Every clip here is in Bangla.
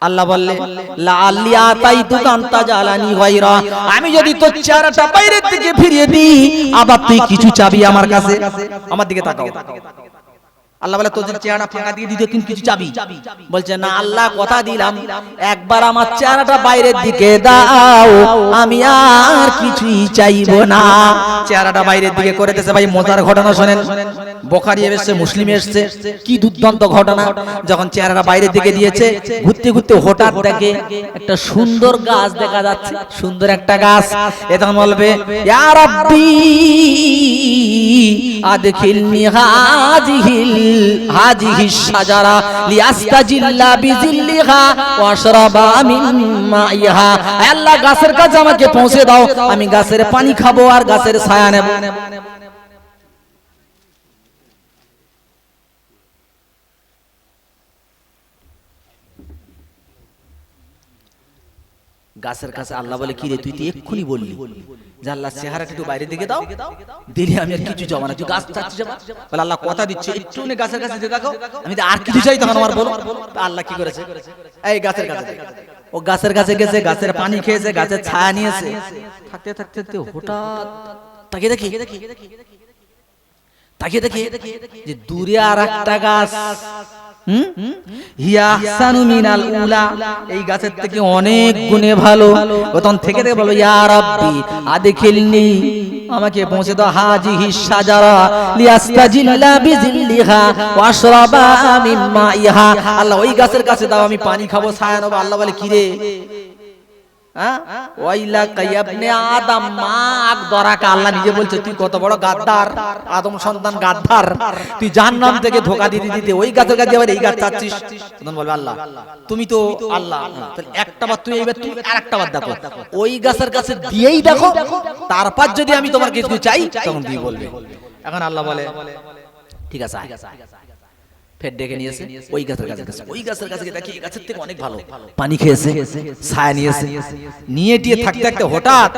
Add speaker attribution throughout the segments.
Speaker 1: আল্লাহ বললে লাআল্লি আতাইতুকা আনতা জালানি গায়রা, আমি যদি তোর চেহারাটা বাইরের দিকে ফিরিয়ে দিই আবার তুই কিছু চাবি আমার কাছে। আমার দিকে তাকাও। আল্লাহ বলে তোর চেহারা ফাঁকা দিয়ে দিতে কিন্তু কিছু চাবি। বলছে না আল্লাহ কথা দিলাম একবার আমার চেহারাটা বাইরের দিকে দাও, আমি আর কিছুই চাইবো না। চেহারাটা বাইরের দিকে করে দিয়েছে। ভাই মজার ঘটনা শোনেন, বুখারী এসেছে, মুসলিমে এসেছে, কি দুর্দান্ত ঘটনা। যখন চেহারাটা বাইরের দিকে দিয়েছে, ঘুরতে ঘুরতে হঠাৎ দেখে একটা সুন্দর গাছ দেখা যাচ্ছে, সুন্দর একটা গাছ। এ তখন বলবে ইয়া রাব্বি আদখিলনি হাযিহি শাজারা লিআস্তাজিল্লা বিজিল্লিহা ওয়াশরাবা মিন মাইহা। আল্লাহ গাছের কাছে আমাকে পৌঁছে দাও, আমি গাছের পানি খাবো আর গাছের ছায়া নেব। গাছের কাছে আল্লাহ বলে কি রে তুই তো এক্ষুনি বললি যে আল্লাহ চেহারাটা একটু বাইরে দিকে দাও, দিলে আমি আর কিছু জমা না, তুই গাছ চাচ্ছিস যাবা। বলে আল্লাহ কথা দিচ্ছে একটু গাছের কাছে দিয়ে দেখো, আমি আর কিছু চাই তখন আমার বলো। আল্লাহ কি করেছে, এই গাছের কাছে, ও গাছের কাছে গেছে, গাছের পানি খেয়েছে, গাছের ছায়া নিয়েছে। থাকতে থাকতে হঠাৎ তাকিয়ে দেখি যে দূরে আর একটা গাছ, হিয়া আহসানু মিনাল উলা, এই গাছের থেকে অনেক গুণে ভালো। তখন থেকে বলো ইয়া রাব্বি আদখিলনি, আমাকে পৌঁছে দাও হাযিহি শাজারা লিআস্তাজিল্লা বিজিল্লিহা ওয়াশরাবা মিন মাইহা। আল্লাহ ওই গাছের কাছে দাও, আমি পানি খাবো, ছায়া নেব। আল্লাহ বলে কি রে আল্লাহ নিজে বলছে তুই কত বড় গাদ্দার, আদম সন্তান গাদ্দার, তুই জাহান্নাম থেকে ধোঁকা দিতে দিতে ওই গাছের কাছে আবার এই গাছ চাচ্ছিস। তখন বলবে আল্লাহ তুমি তো আল্লাহ, একটা বার তুই এইবার তুই আরেকটা বার দেখো, ওই গাছের কাছে দিয়েই দেখো, তারপর যদি আমি তোমার কিছু চাই তখন তুই বলবে। এখন আল্লাহ বলে ঠিক আছে, ফের ডেকে নিয়েছে ওই গাছের কাছে, ওই গাছের কাছে দেখি এই গাছের থেকে অনেক ভালো, পানি খেয়েছে, ছায়া নিয়েছে, নিয়ে টিয়ে থাকতে থাকতে হঠাৎ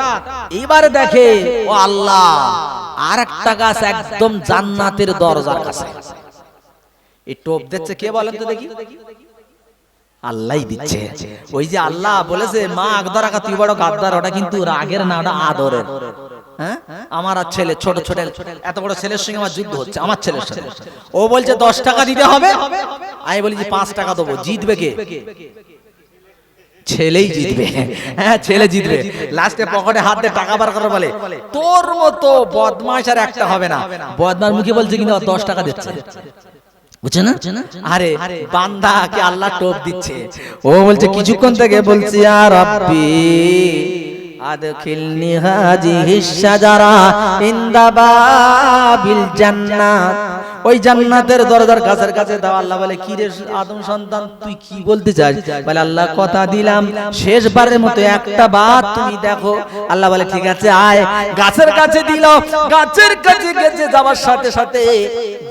Speaker 1: এইবারে দেখে ও আল্লাহ আর একটা গাছ একদম জান্নাতের দরজার কাছে। এই টোপ দিচ্ছে কে বলেন তো দেখি? আল্লাহই দিচ্ছে। ওই যে আল্লাহ বলেছে মা আকদার আকা তুই বড় গাদ্দার, ওটা কিন্তু রাগের না, ওটা আদরের। আমার আর ছেলে ছোট ছোট এত বড় ছেলের সঙ্গে আমার যুদ্ধ হচ্ছে, আমার ছেলের সাথে। ও বলছে 10 টাকা দিতে হবে, আমি বলি যে 5 টাকা দেবো। জিতবে কে? ছেলেই জিতবে। হ্যাঁ ছেলে জিতবে। লাস্টে পকেটে হাত দিয়ে টাকা বার করে বলে তোর মতো বদমাশ আর একটা হবে না। বদমাশ মুখে বলছে কিন্তু 10 টাকা দিচ্ছে, বুঝছে না? আরে বান্দাকে আল্লাহ টোপ দিচ্ছে। ও বলছে কিছুক্ষণ থেকে বলছি ইয়া রাব্বি আদখিলনি হাযিহি শাজারা ইনদা বাবিল জান্নাত, ওই জান্নাতের দরজার কাছের কাছে দাও। আল্লাহ বলে কি রে আদম সন্তান তুই কি বলতে চাস? বলে আল্লাহ কথা দিলাম শেষবারের মতো একটা বার তুমি দেখো। আল্লাহ বলে ঠিক আছে আয়। গাছের কাছে দিল, গাছের কাছে গেছে, যাওয়ার সাথে সাথে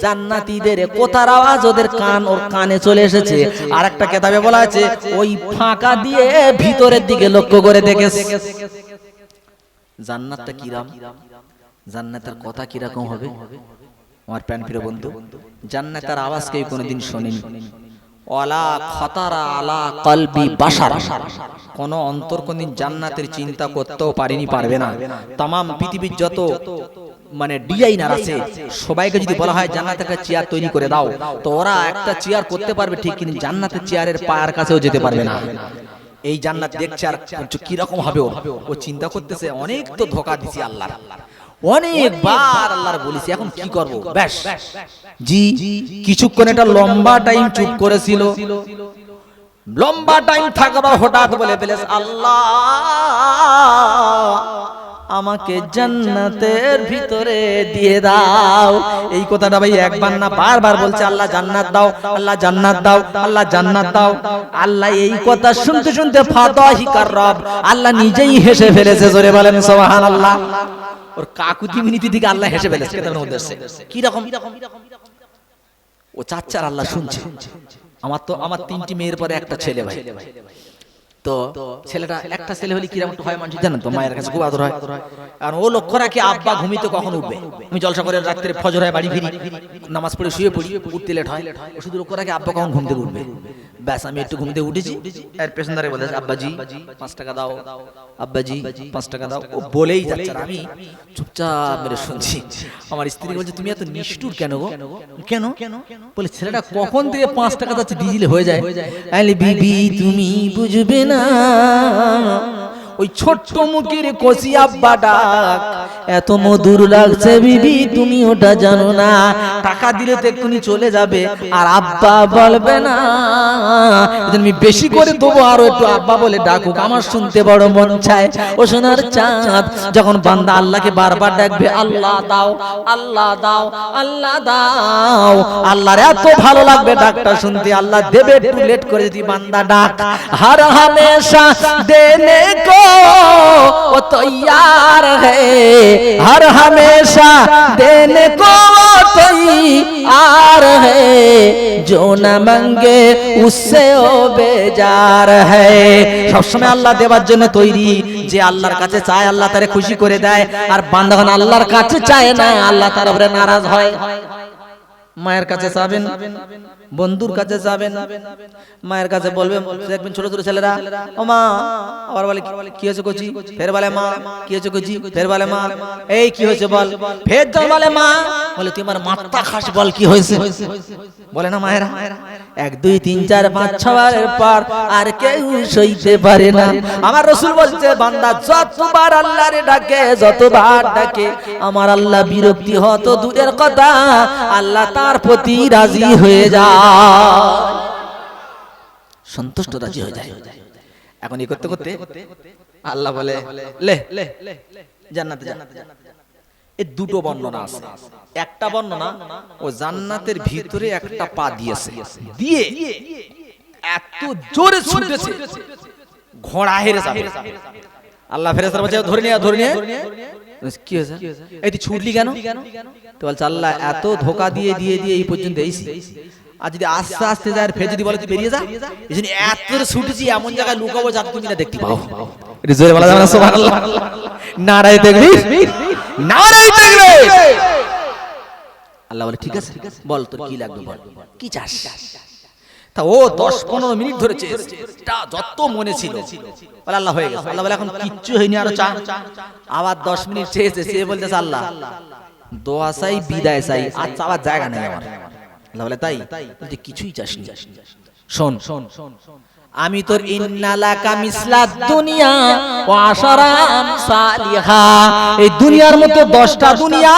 Speaker 1: জান্নাতীদের কোথার আওয়াজ ওদের কানে চলে এসেছে। আর একটা কিতাবে বলা আছে ওই ফাঁকা দিয়ে ভিতরের দিকে লক্ষ্য করে দেখেছে। জান্নাতটা কিরাম, জান্নাতের কথা কিরকম হবে? আমার প্রাণপ্রিয় বন্ধু, জান্নাতের আওয়াজ কেউ কোনোদিন শোনেনি। ওয়ালা খাতারা আলা কলবি বাশার, কোন অন্তর কোনদিন জান্নাতের চিন্তা করতেও পারেনি, পারবে না। तमाम পৃথিবীর যত মানে ডিজাইনার আছে সবাইকে যদি বলা হয় জান্নাতের একটা চেয়ার তৈরি করে দাও, তো ওরা একটা চেয়ার করতে পারবে ঠিক, কিন্তু জান্নাতের চেয়ারের পায়ের কাছেও যেতে পারবে না। এই জান্নাত দেখছে আর কি রকম হবে ও চিন্তা করতেছে। অনেক তো ধোঁকা দিছি আল্লাহ, অনেকবার আল্লাহর বলেছি, এখন কি করব? ব্যাস জি কিছুক্ষণ একটা লম্বা টাইম চুপ করেছিল, লম্বা টাইম থাকার হঠাৎ বলে ফেলেছে আল্লাহ আমাকে জান্নাতের ভিতরে দিয়ে দাও। এই কথাটা ভাই একবার না বারবার বলছে আল্লাহ জান্নাত দাও, আল্লাহ জান্নাত দাও, আল্লাহ জান্নাত দাও। আল্লাহ এই কথা শুনতে শুনতে ফাতাহিকার রব আল্লাহ নিজেই হেসে ফেলেছে। জোরে বলেন সুবহানাল্লাহ। ওর কাকুতি মিনতি দিকে আল্লাহ হেসে ফেলেছে। কেমন উদ্দেশ্যে কি রকম ও চাচ্চার আল্লাহ শুনছে। আমার 3টি মেয়ের পরে একটা ছেলে ভাই, তো ছেলেটা একটা ছেলে হলে কিরকম হয় মানুষ জানেন তো, মায়ের কাছে খুব আদর হয়। কারণ ও লক্ষ্য রাখে আব্বা ঘুমিতে কখন উঠবে। আমি জলসা করে রাত্রে ফজর হয় বাড়ি ফিরি, নামাজ পড়ে শুয়ে পড়ি, উঠতে লেট হয়, শুধু লক্ষ্য রাখে আব্বা কখন ঘুম থেকে উঠবে। ব্যাস আমি একটু ঘুম থেকে উঠেছি, এর পেছনদারে বলে আব্বাজি 5 টাকা দাও, আব্বাজি 5 টাকা দাও। ও বলেই যাচ্ছে, আর আমি চুপচাপ মেরে শুনছি। আমার স্ত্রী বলছে তুমি এত নিষ্ঠুর কেন গো? কেন বলে ছেলেটা কখন থেকে 5 টাকা যাচ্ছে ডিজিলে হয়ে যায়। আলে বিবি তুমি বুঝবে না, ওই ছোট্ট মুখের কচি আব্বা ডাক এত মধুর লাগছে বিবি, তুমি ওটা জানো না। টাকা দিলে তো এক্ষুনি চলে যাবে, আর আব্বা বলবে না, আমি বেশি করে দেবো, আরো একটু আব্বা বলে ডাকুক, আমার শুনতে বড় মন চায়। ও সোনার চাঁদ, যখন বান্দা আল্লাহকে বারবার ডাকবে আল্লাহ দাও, আল্লাহ দাও, আল্লাহ দাও, আল্লাহর এত ভালো লাগবে ডাকটা শুনতে, আল্লাহ দেবে। একটু লেট করে যদি বান্দা ডাক हर हमेशा देने को वो तैयार है, हर हमेशा देने को वो तैयार है, जो न मांगे उससे वो बेजार है। সব সময় আল্লাহ দেওয়ার জন্য তৈরি, যে আল্লাহর কাছে চায় আল্লাহ তারে খুশি করে দেয়, আর বান্দাগণ আল্লাহর কাছে চায় না আল্লাহ তার উপরে নারাজ হয়। মায়ের কাছে যাবেন, বন্ধুর কাছে যাবেন, মায়ের কাছে বলবে, দেখবেন ছোট ছোট ছেলেরা ও মা, আবার বলে কি হয়েছে কচি, ফের বলে মা, কি হয়েছে কচি, ফের বলে মা, এই কি হয়েছে বল, ফের যখন বলে মা, বলে তুই আমার মাথা খাস, বল কি হয়েছে, বলে না মায়েরা। 1 2 3 4 5 6 বারের পর আর কেউ সইতে পারে না। আমার রাসূল বলছে বান্দা যতবার আল্লাহরে ডাকে, যতবার ডাকে, আমার আল্লাহ বিরক্তি হত দূরের কথা, আল্লাহ তার প্রতি রাজি হয়ে যায়, সন্তুষ্ট রাজি হয়ে যায়। এখন এই করতে করতে আল্লাহ বলে লে জান্নাতে যা। এই দুটো বর্ণনা আছে। একটা বর্ণনা ও জান্নাতের ভিতরে একটা পা দিয়েছে, দিয়ে এত জোরে ছুটেছে ঘোড়া হেরে যাবে। আল্লাহ ফেরেশতারা বলছে ধরে নিয়ে, ধরে নিয়ে। কি হয়েছে, এই তুই ছুটলি কেন? তো বলছে আল্লাহ এত ধোকা দিয়ে দিয়ে দিয়ে এই পর্যন্ত এসেছি, আর যদি আস্তে আস্তে যায় ফের যদি বলে তুই বেরিয়ে যা, এই জন্য এত জোরে ছুটেছি, এমন জায়গায় লুকাবো যাতে তুমি না দেখতে পাও। এটা জোরে বলা যাবে না সুবহানাল্লাহ, নারায়ে তাকবীর, নারায়ে তাকবীর। আল্লাহ বলে ঠিক আছে বল তোর কি লাগবে, বল কি চাস। তা ও 10-15 মিনিট ধরে চেয়েছে, যত মনে ছিল বলে আল্লাহ হয়ে গেছে। আল্লাহ বলে এখন কিচ্ছু হয়নি, আরো চা। আবার 10 মিনিট চেয়েছে, সে বলতেছে আল্লাহ দোয়া চাই, বিদায় চাই, আর চাওয়ার জায়গা নেই আমার। আল্লাহ বলে তাই, বলতে কিছুই চাসনি। শোন আমি তোর ইন্নালাকা মিসলাদ দুনিয়া ওয়া আশারাম সালিহা, এই দুনিয়ার মতো 10টা দুনিয়া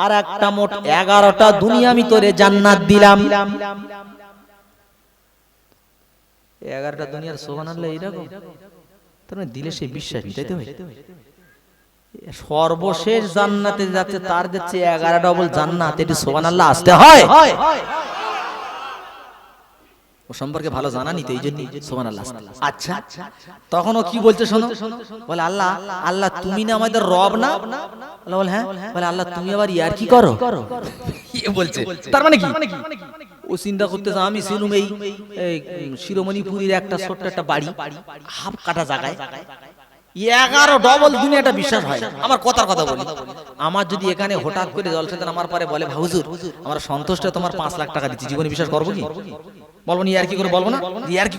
Speaker 1: আর একটা মোট 11টা দুনিয়া আমি তোরে জান্নাত দিলাম। 11টা দুনিয়ার সুবহানাল্লাহ, এইরকম তার মানে দিলে সে বিশ্বাস, তাই তো ভাই। সর্বশেষ জান্নাতে যাচ্ছে, তার যাচ্ছে 11 ডবল জান্নাত, এটি সুবহানাল্লাহ আসতে হয়। ও সম্পর্কে ভালো জানা নি তো, এই জন্য সুবহানাল্লাহ। আচ্ছা তখন ও কি বলছে শোনো, বলে আল্লাহ আল্লাহ তুমি না আমাদের রব না? আল্লাহ বলে হ্যাঁ। বলে আল্লাহ তুমি আবার ইয়ার কি করো, এ বলছে। তার মানে কি, ও চিন্তা করতেছে আমি ছিলুম এই শিরোমণিপুরীর একটা ছোট্ট একটা বাড়ি, হাফ কাটা জায়গায়, 11 ডবল দুনিয়াটা বিশ্বাস হয় না। আমার কথার কথা বলি, আমার যদি এখানে হঠাৎ করে জলসেদান আমার পরে বলে হুজুর আমার সন্তুষ্ট তোমার 5 লাখ টাকা দিচ্ছি, জীবনে বিশ্বাস করবো কি? বলবো না, ইয়ার কি করে বলবো না, ইয়ার কি